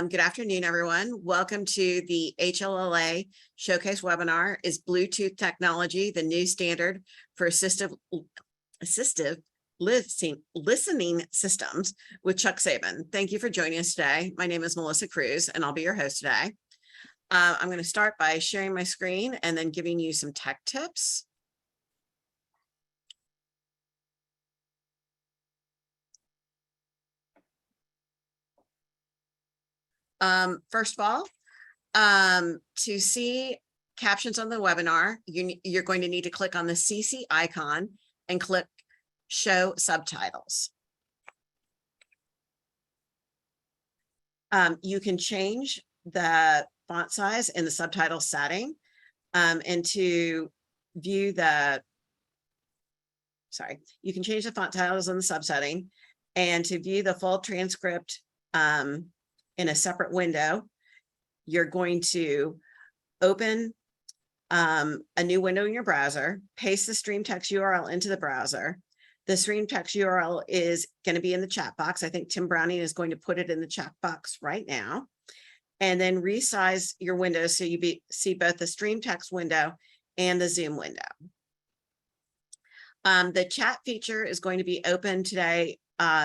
Good afternoon, everyone. Welcome to the HLLA Showcase webinar. Is Bluetooth technology the new standard for assistive listening systems with Chuck Sabin? Thank you for joining us today. My name is Melissa Cruz, and I'll be your host today. I'm going to start by sharing my screen and then giving you some tech tips. First of all, to see captions on the webinar, you're going to need to click on the CC icon and click Show Subtitles. You can change the font size in the subtitle setting, and to view the, you can change the font titles in the subsetting, and to view the full transcript in a separate window, you're going to open a new window in your browser, paste the stream text URL into the browser. The stream text URL is going to be in the chat box. I think Tim Browning is going to put it in the chat box right now. And then resize your window so you see both the stream text window and the Zoom window. The chat feature is going to be open today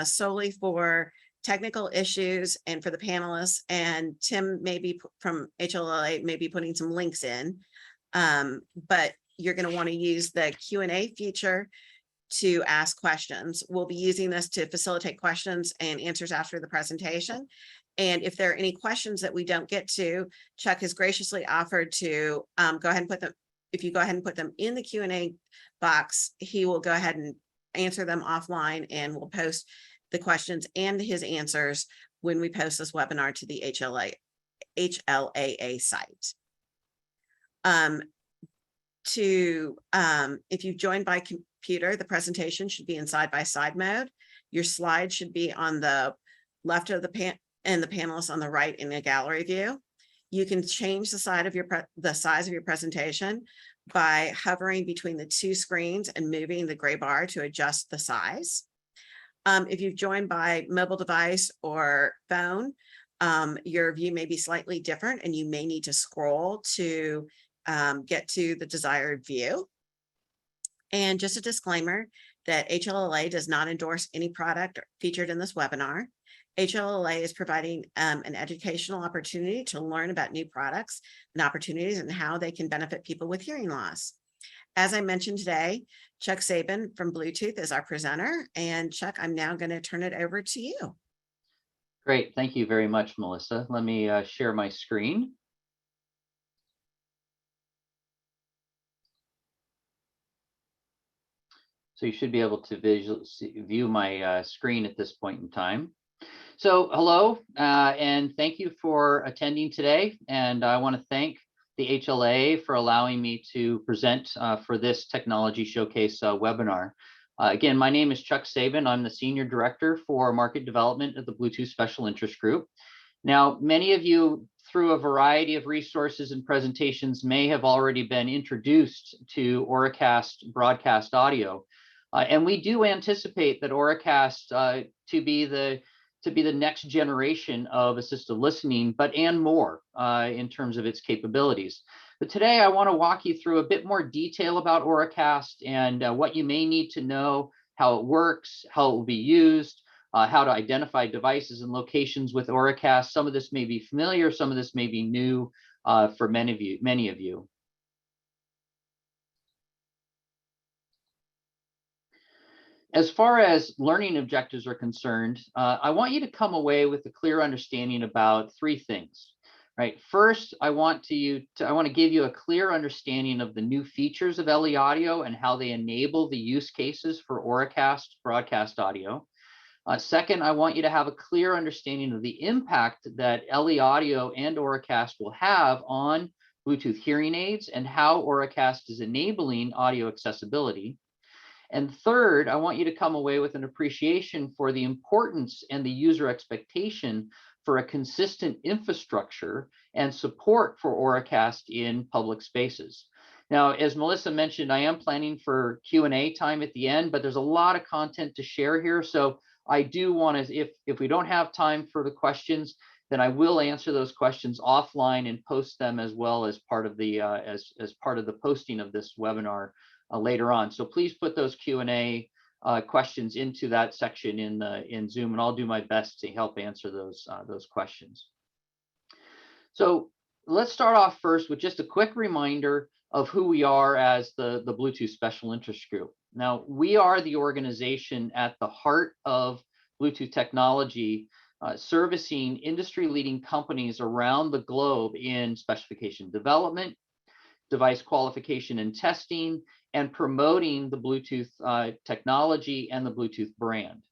solely for technical issues and for the panelists, and Tim maybe from HLLA may be putting some links in, but you're going to want to use the Q&A feature to ask questions. We'll be using this to facilitate questions and answers after the presentation. And if there are any questions that we don't get to, Chuck has graciously offered to go ahead and put them, if you go ahead and put them in the Q&A box, he will go ahead and answer them offline, and we'll post the questions and his answers when we post this webinar to the HLAA site. If you've joined by computer, the presentation should be in side-by-side mode. Your slides should be on the left of the and the panelists on the right in a gallery view. You can change the size of your presentation by hovering between the two screens and moving the gray bar to adjust the size. If you've joined by mobile device or phone, your view may be slightly different, and you may need to scroll to get to the desired view. And just a disclaimer that HLLA does not endorse any product featured in this webinar. HLLA is providing an educational opportunity to learn about new products and opportunities and how they can benefit people with hearing loss. As I mentioned today, Chuck Sabin from Bluetooth is our presenter. And Chuck, I'm now going to turn it over to you. Great. Thank you very much, Melissa. Let me share my screen. So you should be able to view my screen at this point in time. So hello, and thank you for attending today. And I want to thank the HLA for allowing me to present for this technology showcase webinar. Again, my name is Chuck Sabin. I'm the Senior Director for Market Development at the Bluetooth Special Interest Group. Now, many of you, through a variety of resources and presentations, may have already been introduced to Auracast broadcast audio. And we do anticipate that Auracast to be the next generation of assistive listening, and more in terms of its capabilities. But today I want to walk you through a bit more detail about Auracast and what you may need to know, how it works, how it will be used, how to identify devices and locations with Auracast. Some of this may be familiar, some of this may be new for many of you. As far as learning objectives are concerned, I want you to come away with a clear understanding about three things. Right. First, I want to give you a clear understanding of the new features of LE Audio and how they enable the use cases for Auracast broadcast audio. Second, I want you to have a clear understanding of the impact that LE Audio and Auracast will have on Bluetooth hearing aids and how Auracast is enabling audio accessibility. And third, I want you to come away with an appreciation for the importance and the user expectation for a consistent infrastructure and support for Auracast in public spaces. Now, as Melissa mentioned, I am planning for Q&A time at the end, but there's a lot of content to share here. So I do want to, if we don't have time for the questions, then I will answer those questions offline and post them as well as part of the as part of the posting of this webinar later on. So please put those Q&A questions into that section in Zoom, and I'll do my best to help answer those questions. So let's start off first with just a quick reminder of who we are as the Bluetooth Special Interest Group. Now, we are the organization at the heart of Bluetooth technology, servicing industry-leading companies around the globe in specification development, device qualification and testing, and promoting the Bluetooth technology and the Bluetooth brand.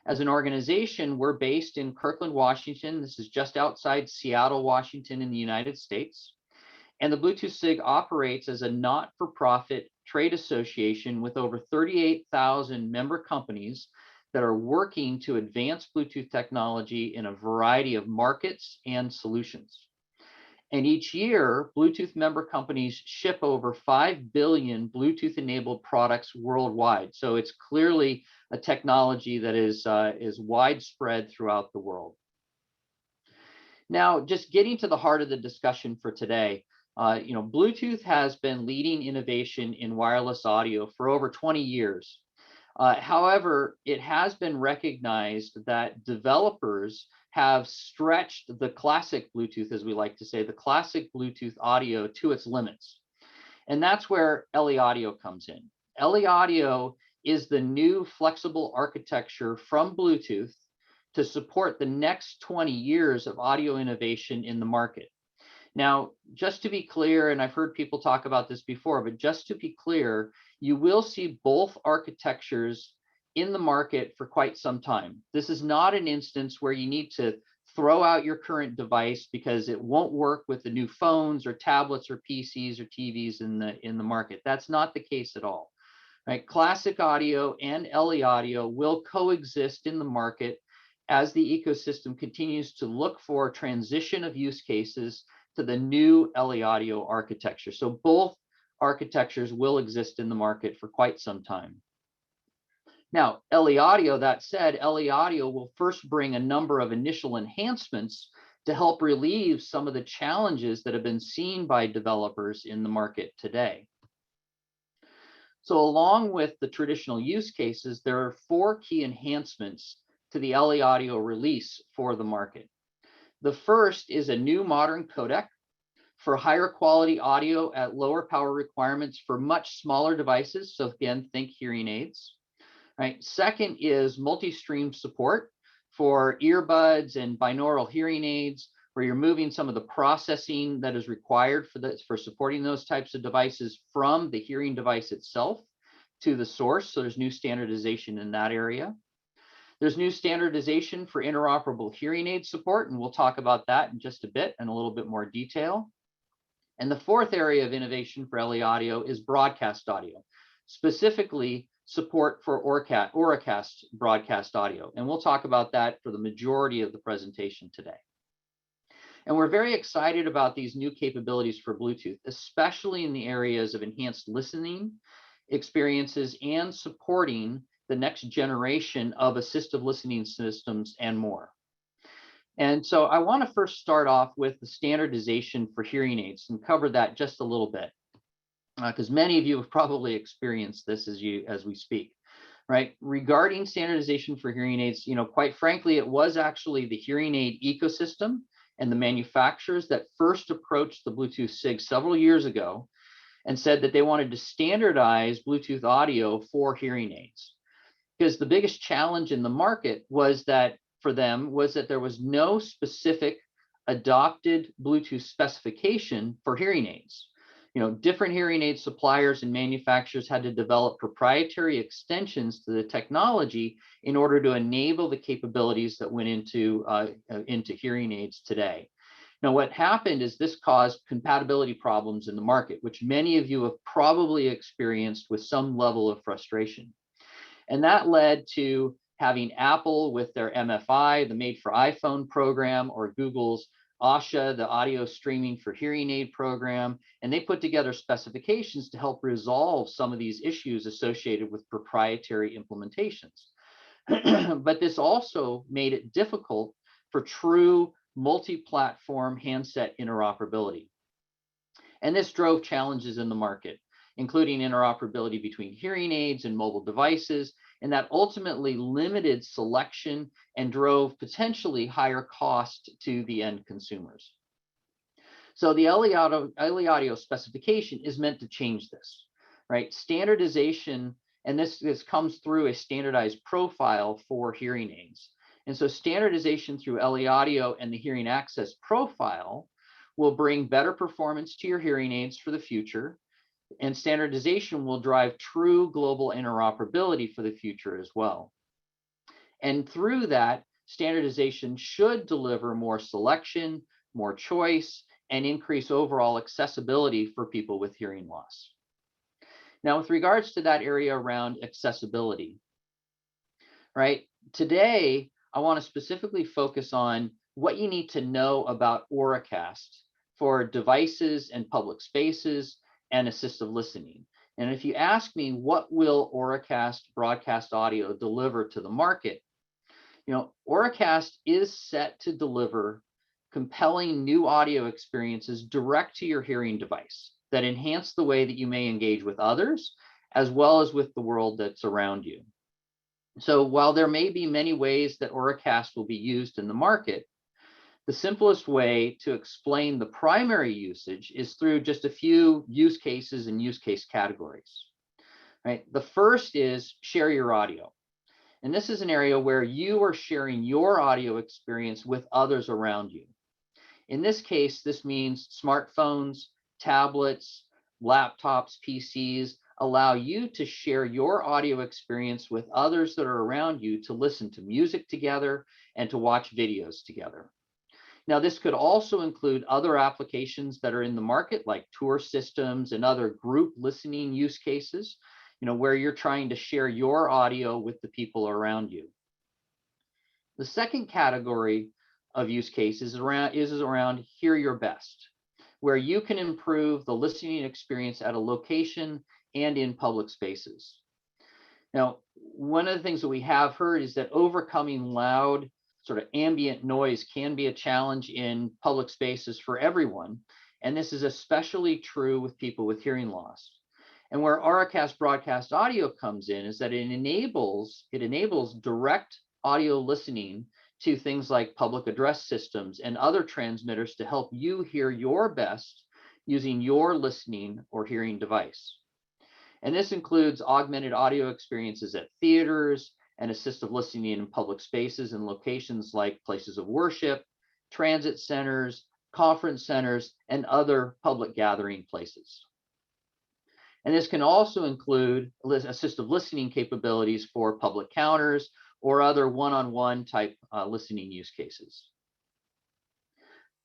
As an organization, we're based in Kirkland, Washington. This is just outside Seattle, Washington in the United States. And the Bluetooth SIG operates as a not-for-profit trade association with over 38,000 member companies that are working to advance Bluetooth technology in a variety of markets and solutions. And each year, Bluetooth member companies ship over 5 billion Bluetooth-enabled products worldwide. So it's clearly a technology that is widespread throughout the world. Now, just getting to the heart of the discussion for today, Bluetooth has been leading innovation in wireless audio for over 20 years. However, it has been recognized that developers have stretched the classic Bluetooth, as we like to say, the classic Bluetooth audio to its limits. And that's where LE Audio comes in. LE Audio is the new flexible architecture from Bluetooth to support the next 20 years of audio innovation in the market. Now, just to be clear, and I've heard people talk about this before, but just to be clear, you will see both architectures in the market for quite some time. This is not an instance where you need to throw out your current device because it won't work with the new phones or tablets or PCs or TVs in the market. That's not the case at all. Right? Classic audio and LE Audio will coexist in the market as the ecosystem continues to look for transition of use cases to the new LE Audio architecture. So both architectures will exist in the market for quite some time. Now, LE Audio, that said, LE Audio will first bring a number of initial enhancements to help relieve some of the challenges that have been seen by developers in the market today. So along with the traditional use cases, there are 4 key enhancements to the LE Audio release for the market. The first is a new modern codec for higher quality audio at lower power requirements for much smaller devices. So again, think hearing aids. Right. Second is multi-stream support for earbuds and binaural hearing aids, where you're moving some of the processing that is required for supporting those types of devices from the hearing device itself to the source. So there's new standardization in that area. There's new standardization for interoperable hearing aid support, and we'll talk about that in just a bit in a little bit more detail. And the fourth area of innovation for LE Audio is broadcast audio, specifically support for Auracast broadcast audio. And we'll talk about that for the majority of the presentation today. And we're very excited about these new capabilities for Bluetooth, especially in the areas of enhanced listening experiences and supporting the next generation of assistive listening systems and more. And so I want to first start off with the standardization for hearing aids and cover that just a little bit, because many of you have probably experienced this as we speak, right? Regarding standardization for hearing aids, quite frankly, it was actually the hearing aid ecosystem and the manufacturers that first approached the Bluetooth SIG several years ago and said that they wanted to standardize Bluetooth audio for hearing aids. Because the biggest challenge in the market was that there was no specific adopted Bluetooth specification for hearing aids. Different hearing aid suppliers and manufacturers had to develop proprietary extensions to the technology in order to enable the capabilities that went into hearing aids today. Now, what happened is this caused compatibility problems in the market, which many of you have probably experienced with some level of frustration. And that led to having Apple with their MFI, the Made for iPhone program, or Google's ASHA, the audio streaming for hearing aid program, and they put together specifications to help resolve some of these issues associated with proprietary implementations. But this also made it difficult for true multi-platform handset interoperability. And this drove challenges in the market, including interoperability between hearing aids and mobile devices, and that ultimately limited selection and drove potentially higher cost to the end consumers. So the LE Audio specification is meant to change this, right? Standardization, and this comes through a standardized profile for hearing aids. And so standardization through LE Audio and the hearing access profile will bring better performance to your hearing aids for the future. And standardization will drive true global interoperability for the future as well. And through that, standardization should deliver more selection, more choice, and increase overall accessibility for people with hearing loss. Now, with regards to that area around accessibility, right? Today, I want to specifically focus on what you need to know about Auracast for devices and public spaces and assistive listening. And if you ask me, what will Auracast broadcast audio deliver to the market? Auracast is set to deliver compelling new audio experiences direct to your hearing device that enhance the way that you may engage with others, as well as with the world that's around you. So while there may be many ways that Auracast will be used in the market, the simplest way to explain the primary usage is through just a few use cases and use case categories, right? The first is share your audio. And this is an area where you are sharing your audio experience with others around you. In this case, this means smartphones, tablets, laptops, PCs allow you to share your audio experience with others that are around you to listen to music together and to watch videos together. Now, this could also include other applications that are in the market, like tour systems and other group listening use cases, where you're trying to share your audio with the people around you. The second category of use cases is around hear your best, where you can improve the listening experience at a location and in public spaces. Now, one of the things that we have heard is that overcoming loud sort of ambient noise can be a challenge in public spaces for everyone. And this is especially true with people with hearing loss. And where Auracast broadcast audio comes in is that it enables direct audio listening to things like public address systems and other transmitters to help you hear your best using your listening or hearing device. And this includes augmented audio experiences at theaters and assistive listening in public spaces and locations like places of worship, transit centers, conference centers, and other public gathering places. And this can also include assistive listening capabilities for public counters or other one-on-one type listening use cases.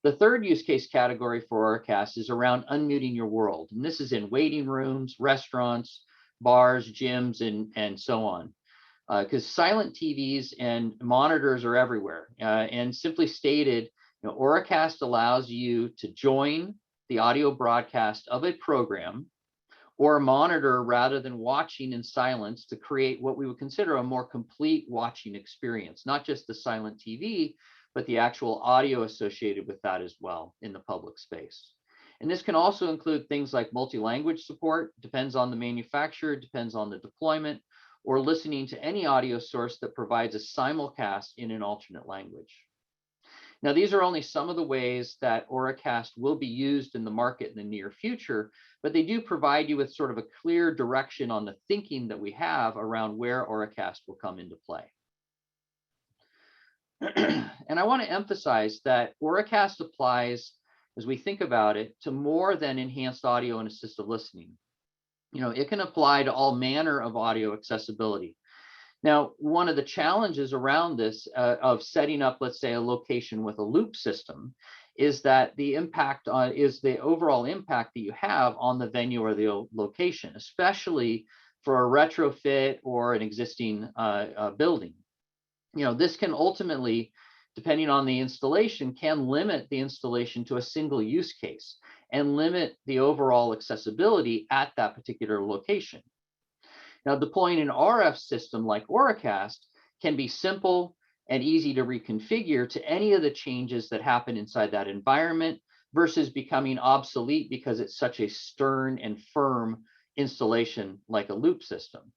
The third use case category for Auracast is around unmuting your world. And this is in waiting rooms, restaurants, bars, gyms, and so on. Because silent TVs and monitors are everywhere. And simply stated, Auracast allows you to join the audio broadcast of a program or monitor rather than watching in silence to create what we would consider a more complete watching experience, not just the silent TV, but the actual audio associated with that as well in the public space. And this can also include things like multi-language support, depends on the manufacturer, depends on the deployment, or listening to any audio source that provides a simulcast in an alternate language. Now, these are only some of the ways that Auracast will be used in the market in the near future, but they do provide you with sort of a clear direction on the thinking that we have around where Auracast will come into play. And I want to emphasize that Auracast applies, as we think about it, to more than enhanced audio and assistive listening. It can apply to all manner of audio accessibility. Now, one of the challenges around this of setting up, let's say, a location with a loop system is that the overall impact that you have on the venue or the location, especially for a retrofit or an existing building. This can ultimately, depending on the installation, can limit the installation to a single use case and limit the overall accessibility at that particular location. Now, deploying an RF system like Auracast can be simple and easy to reconfigure to any of the changes that happen inside that environment versus becoming obsolete because it's such a stern and firm installation like a loop system.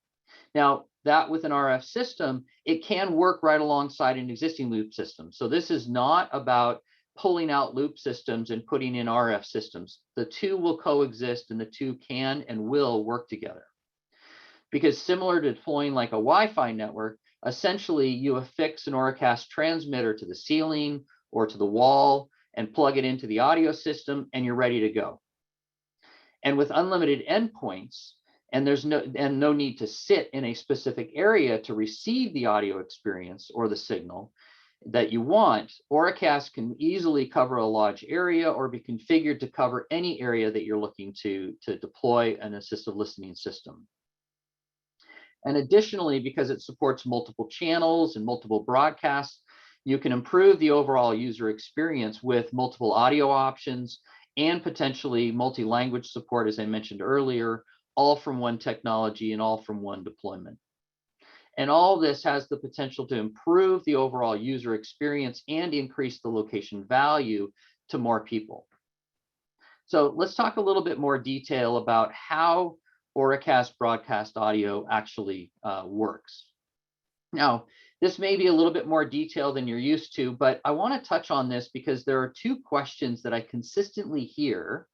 Now, that with an RF system, it can work right alongside an existing loop system. So this is not about pulling out loop systems and putting in RF systems. The two will coexist and the two can and will work together. Because similar to deploying like a Wi-Fi network, essentially you affix an Auracast transmitter to the ceiling or to the wall and plug it into the audio system and you're ready to go. And with unlimited endpoints, and there's no need to sit in a specific area to receive the audio experience or the signal that you want, Auracast can easily cover a large area or be configured to cover any area that you're looking to deploy an assistive listening system. And additionally, because it supports multiple channels and multiple broadcasts, you can improve the overall user experience with multiple audio options and potentially multi-language support, as I mentioned earlier, all from one technology and all from one deployment. And all this has the potential to improve the overall user experience and increase the location value to more people. So let's talk a little bit more detail about how Auracast broadcast audio actually works. Now, this may be a little bit more detailed than you're used to, but I want to touch on this because there are two questions that I consistently hear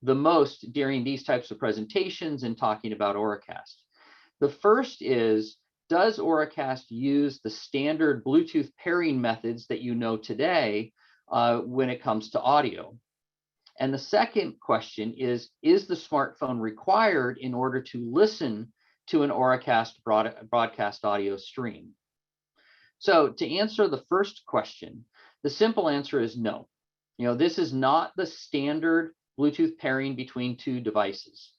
the most during these types of presentations and talking about Auracast. The first is, does Auracast use the standard Bluetooth pairing methods that you know today when it comes to audio? And the second question is the smartphone required in order to listen to an Auracast broadcast audio stream? So to answer the first question, the simple answer is no. This is not the standard Bluetooth pairing between two devices.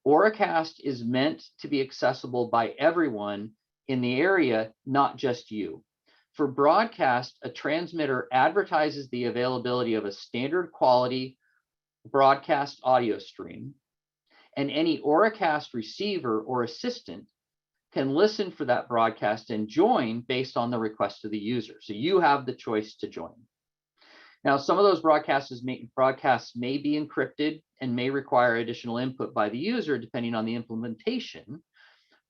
Auracast is meant to be accessible by everyone in the area, not just you. For broadcast, a transmitter advertises the availability of a standard quality broadcast audio stream, and any Auracast receiver or assistant can listen for that broadcast and join based on the request of the user. So you have the choice to join. Now, some of those broadcasts may be encrypted and may require additional input by the user depending on the implementation.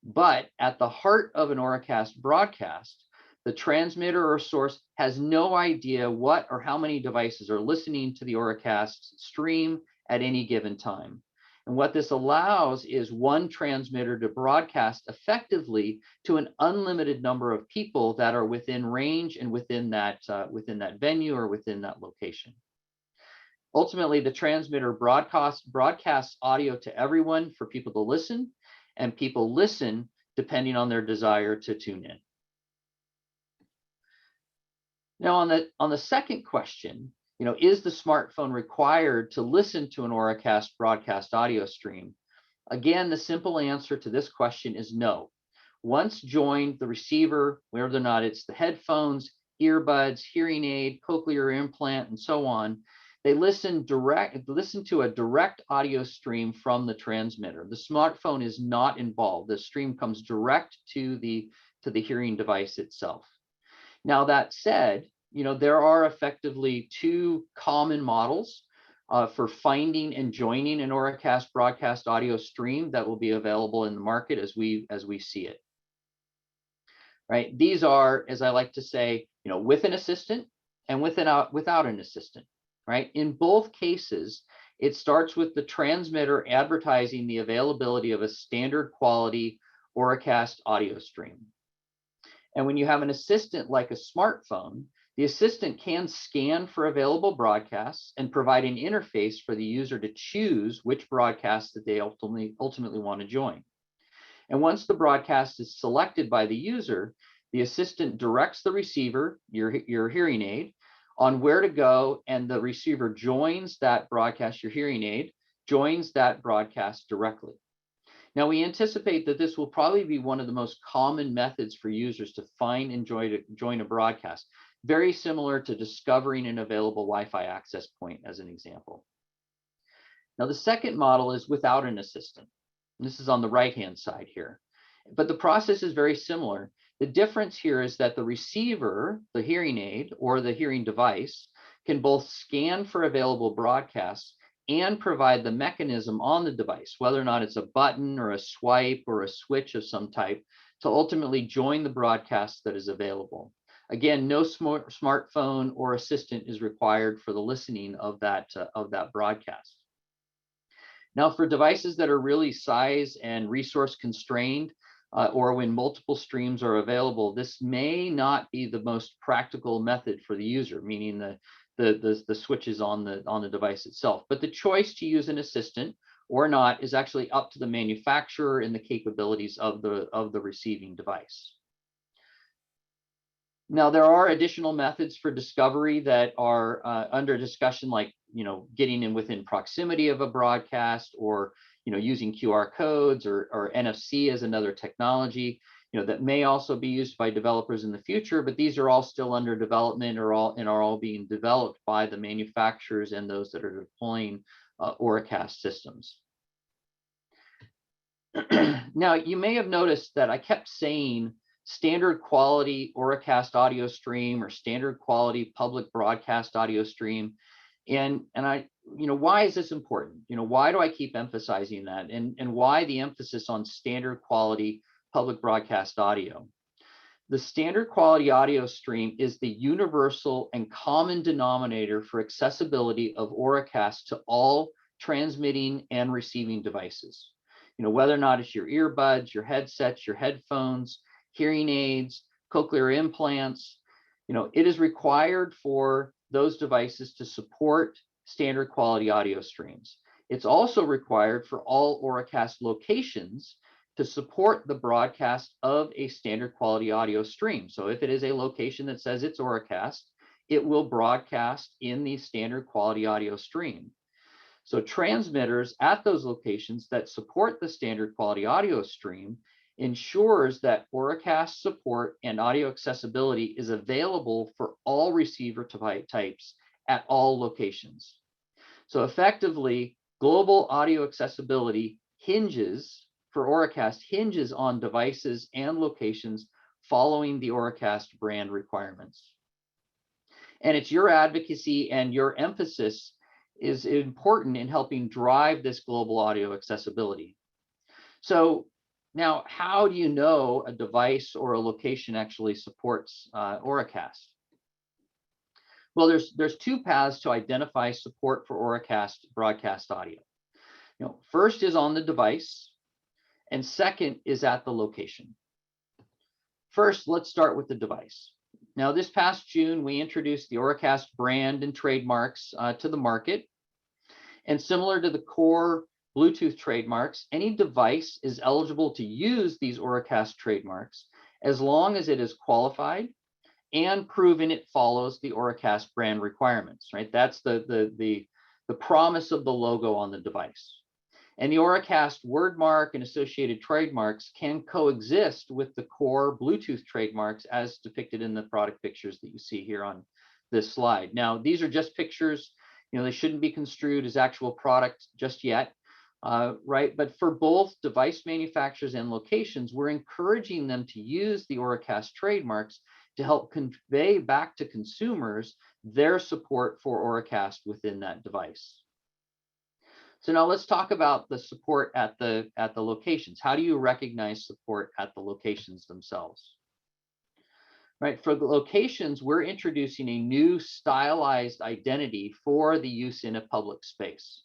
But at the heart of an Auracast broadcast, the transmitter or source has no idea what or how many devices are listening to the Auracast stream at any given time. And what this allows is one transmitter to broadcast effectively to an unlimited number of people that are within range and within that venue or within that location. Ultimately, the transmitter broadcasts audio to everyone for people to listen, and people listen depending on their desire to tune in. Now, on the second question, is the smartphone required to listen to an Auracast broadcast audio stream? Again, the simple answer to this question is no. Once joined, the receiver, whether or not it's the headphones, earbuds, hearing aid, cochlear implant, and so on, they listen to a direct audio stream from the transmitter. The smartphone is not involved. The stream comes direct to the hearing device itself. Now, that said, there are effectively two common models for finding and joining an Auracast broadcast audio stream that will be available in the market as we see it. Right? These are, as I like to say, with an assistant and without an assistant. Right? In both cases, it starts with the transmitter advertising the availability of a standard quality Auracast audio stream. And when you have an assistant like a smartphone, the assistant can scan for available broadcasts and provide an interface for the user to choose which broadcast that they ultimately want to join. And once the broadcast is selected by the user, the assistant directs the receiver, your hearing aid, on where to go, and the receiver joins that broadcast, your hearing aid, joins that broadcast directly. Now, we anticipate that this will probably be one of the most common methods for users to find and join a broadcast, very similar to discovering an available Wi-Fi access point as an example. Now, the second model is without an assistant. This is on the right-hand side here. But the process is very similar. The difference here is that the receiver, the hearing aid or the hearing device, can both scan for available broadcasts and provide the mechanism on the device, whether or not it's a button or a swipe or a switch of some type, to ultimately join the broadcast that is available. Again, no smartphone or assistant is required for the listening of that broadcast. Now, for devices that are really size and resource constrained, or when multiple streams are available, this may not be the most practical method for the user, meaning the switches on the device itself. But the choice to use an assistant or not is actually up to the manufacturer and the capabilities of the receiving device. Now, there are additional methods for discovery that are under discussion, like getting in within proximity of a broadcast, or using QR codes or NFC as another technology, that may also be used by developers in the future. But these are all still under development, or are all being developed by the manufacturers and those that are deploying Auracast systems. Now, you may have noticed that I kept saying standard quality Auracast audio stream or standard quality public broadcast audio stream. And I, why is this important? Why do I keep emphasizing that? And why the emphasis on standard quality public broadcast audio? The standard quality audio stream is the universal and common denominator for accessibility of Auracast to all transmitting and receiving devices. Whether or not it's your earbuds, your headsets, your headphones, hearing aids, cochlear implants, it is required for those devices to support standard quality audio streams. It's also required for all Auracast locations to support the broadcast of a standard quality audio stream. So if it is a location that says it's Auracast, it will broadcast in the standard quality audio stream. So transmitters at those locations that support the standard quality audio stream ensures that Auracast support and audio accessibility is available for all receiver types at all locations. So effectively, global audio accessibility for Auracast hinges on devices and locations following the Auracast brand requirements. And it's your advocacy and your emphasis is important in helping drive this global audio accessibility. So now, how do you know a device or a location actually supports Auracast? Well, there's two paths to identify support for Auracast broadcast audio. First is on the device, and second is at the location. First, let's start with the device. Now, this past June, we introduced the Auracast brand and trademarks to the market. And similar to the core Bluetooth trademarks, any device is eligible to use these Auracast trademarks as long as it is qualified and proven it follows the Auracast brand requirements, right? That's the promise of the logo on the device. And the Auracast wordmark and associated trademarks can coexist with the core Bluetooth trademarks as depicted in the product pictures that you see here on this slide. Now, these are just pictures. They shouldn't be construed as actual product just yet, right? But for both device manufacturers and locations, we're encouraging them to use the Auracast trademarks to help convey back to consumers their support for Auracast within that device. So now let's talk about the support at the locations. How do you recognize support at the locations themselves? Right, for the locations, we're introducing a new stylized identity for the use in a public space.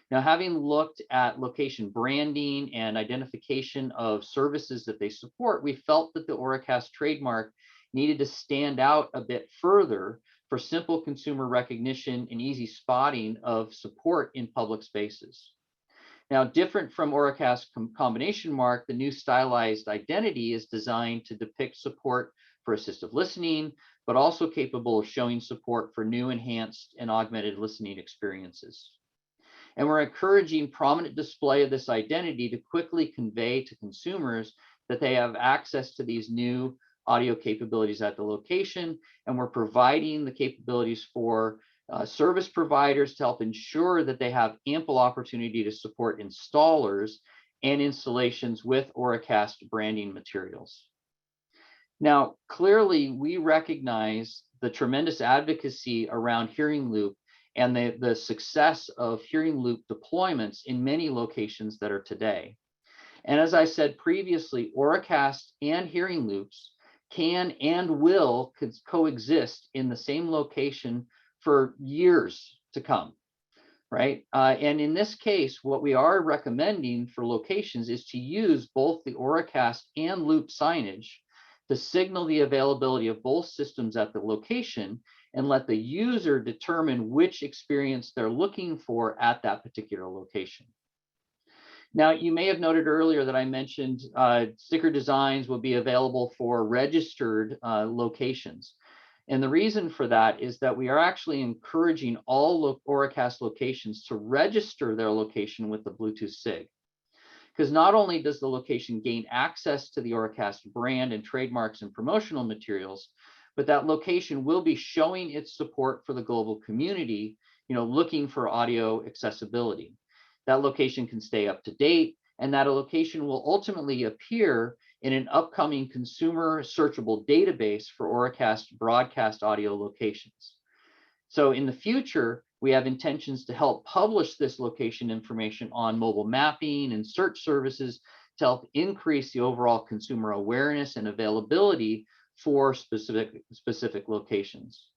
Now, having looked at location branding and identification of services that they support, we felt that the Auracast trademark needed to stand out a bit further for simple consumer recognition and easy spotting of support in public spaces. Now, different from Auracast combination mark, the new stylized identity is designed to depict support for assistive listening, but also capable of showing support for new, enhanced, and augmented listening experiences. And we're encouraging prominent display of this identity to quickly convey to consumers that they have access to these new audio capabilities at the location, and we're providing the capabilities for service providers to help ensure that they have ample opportunity to support installers and installations with Auracast branding materials. Now, clearly, we recognize the tremendous advocacy around Hearing Loop and the success of Hearing Loop deployments in many locations that are today. And as I said previously, Auracast and Hearing Loops can and will coexist in the same location for years to come, right? And in this case, what we are recommending for locations is to use both the Auracast and Loop signage to signal the availability of both systems at the location and let the user determine which experience they're looking for at that particular location. Now, you may have noted earlier that I mentioned sticker designs will be available for registered locations. And the reason for that is that we are actually encouraging all Auracast locations to register their location with the Bluetooth SIG. Because not only does the location gain access to the Auracast brand and trademarks and promotional materials, but that location will be showing its support for the global community, looking for audio accessibility. That location can stay up to date, and that location will ultimately appear in an upcoming consumer searchable database for Auracast broadcast audio locations. So in the future, we have intentions to help publish this location information on mobile mapping and search services to help increase the overall consumer awareness and availability for specific locations.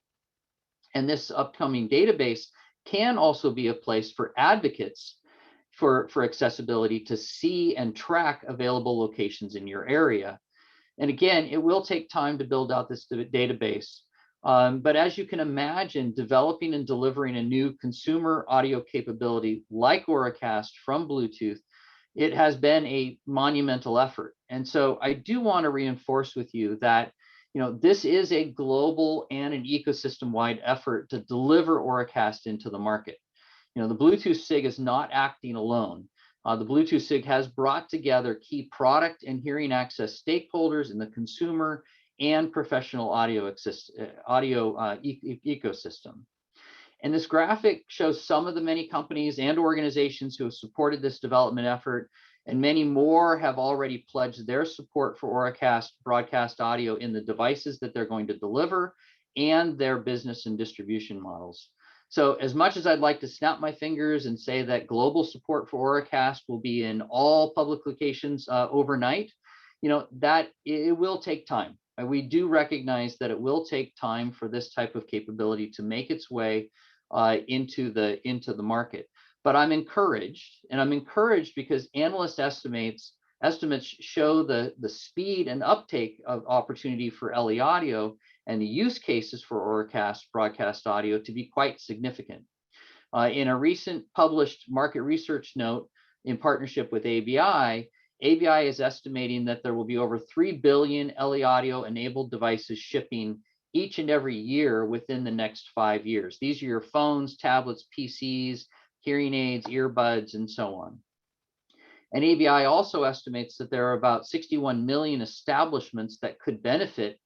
And this upcoming database can also be a place for advocates for accessibility to see and track available locations in your area. And again, it will take time to build out this database. But as you can imagine, developing and delivering a new consumer audio capability like Auracast from Bluetooth, it has been a monumental effort. And so I do want to reinforce with you that this is a global and an ecosystem-wide effort to deliver Auracast into the market. The Bluetooth SIG is not acting alone. The Bluetooth SIG has brought together key product and hearing access stakeholders in the consumer and professional audio ecosystem. And this graphic shows some of the many companies and organizations who have supported this development effort, and many more have already pledged their support for Auracast broadcast audio in the devices that they're going to deliver and their business and distribution models. So as much as I'd like to snap my fingers and say that global support for Auracast will be in all public locations overnight, that it will take time. And we do recognize that it will take time for this type of capability to make its way into the market. But I'm encouraged, and I'm encouraged because analyst estimates show the speed and uptake of opportunity for LE Audio and the use cases for Auracast broadcast audio to be quite significant. In a recent published market research note in partnership with ABI is estimating that there will be over 3 billion LE Audio enabled devices shipping each and every year within the next 5 years. These are your phones, tablets, PCs, hearing aids, earbuds, and so on. And ABI also estimates that there are about 61 million establishments that could benefit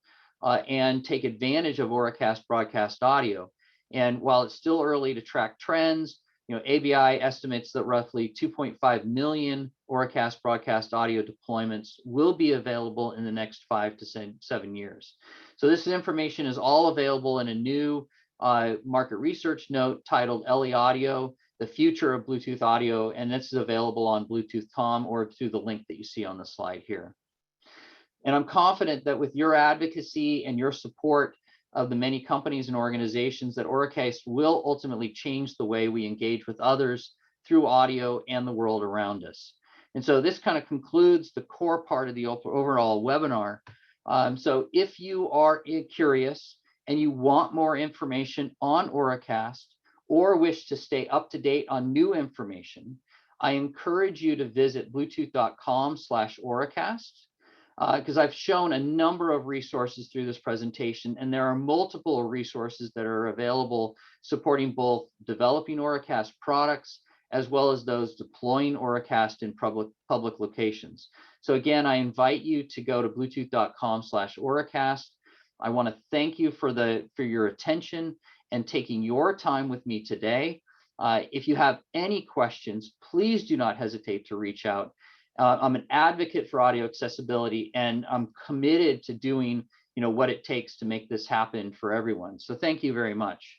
and take advantage of Auracast broadcast audio. And while it's still early to track trends, ABI estimates that roughly 2.5 million Auracast broadcast audio deployments will be available in the next 5 to 7 years. So this information is all available in a new market research note titled LE Audio, the Future of Bluetooth Audio, and this is available on Bluetooth.com or through the link that you see on the slide here. And I'm confident that with your advocacy and your support of the many companies and organizations, that Auracast will ultimately change the way we engage with others through audio and the world around us. And so this kind of concludes the core part of the overall webinar. So if you are curious and you want more information on Auracast or wish to stay up to date on new information, I encourage you to visit bluetooth.com/Auracast. Because I've shown a number of resources through this presentation, and there are multiple resources that are available supporting both developing Auracast products as well as those deploying Auracast in public locations. So again, I invite you to go to bluetooth.com/Auracast. I want to thank you for your attention and taking your time with me today. If you have any questions, please do not hesitate to reach out. I'm an advocate for audio accessibility, and I'm committed to doing, what it takes to make this happen for everyone. So thank you very much.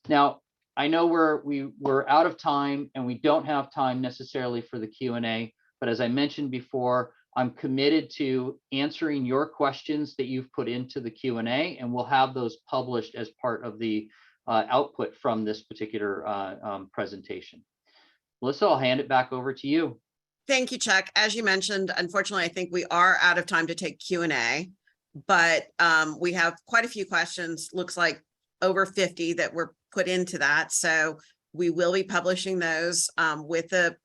Now, I know we're out of time, and we don't have time necessarily for the Q&A, but as I mentioned before, I'm committed to answering your questions that you've put into the Q&A, and we'll have those published as part of the output from this particular presentation. Melissa, I'll hand it back over to you. Thank you, Chuck. As you mentioned, unfortunately, I think we are out of time to take Q&A, but we have quite a few questions, looks like over 50 that were put into that. So we will be publishing those with a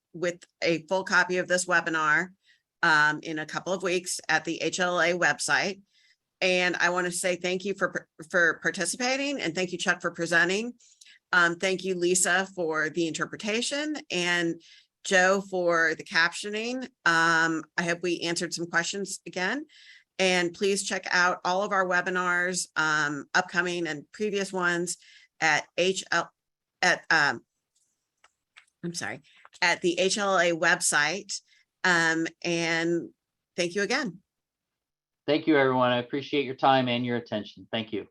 full copy of this webinar in a couple of weeks at the HLA website. And I want to say thank you for participating, and thank you, Chuck, for presenting. Thank you, Lisa, for the interpretation, and Joe for the captioning. I hope we answered some questions again. And please check out all of our webinars, upcoming and previous ones at the HLA website. And thank you again. Thank you, everyone. I appreciate your time and your attention. Thank you.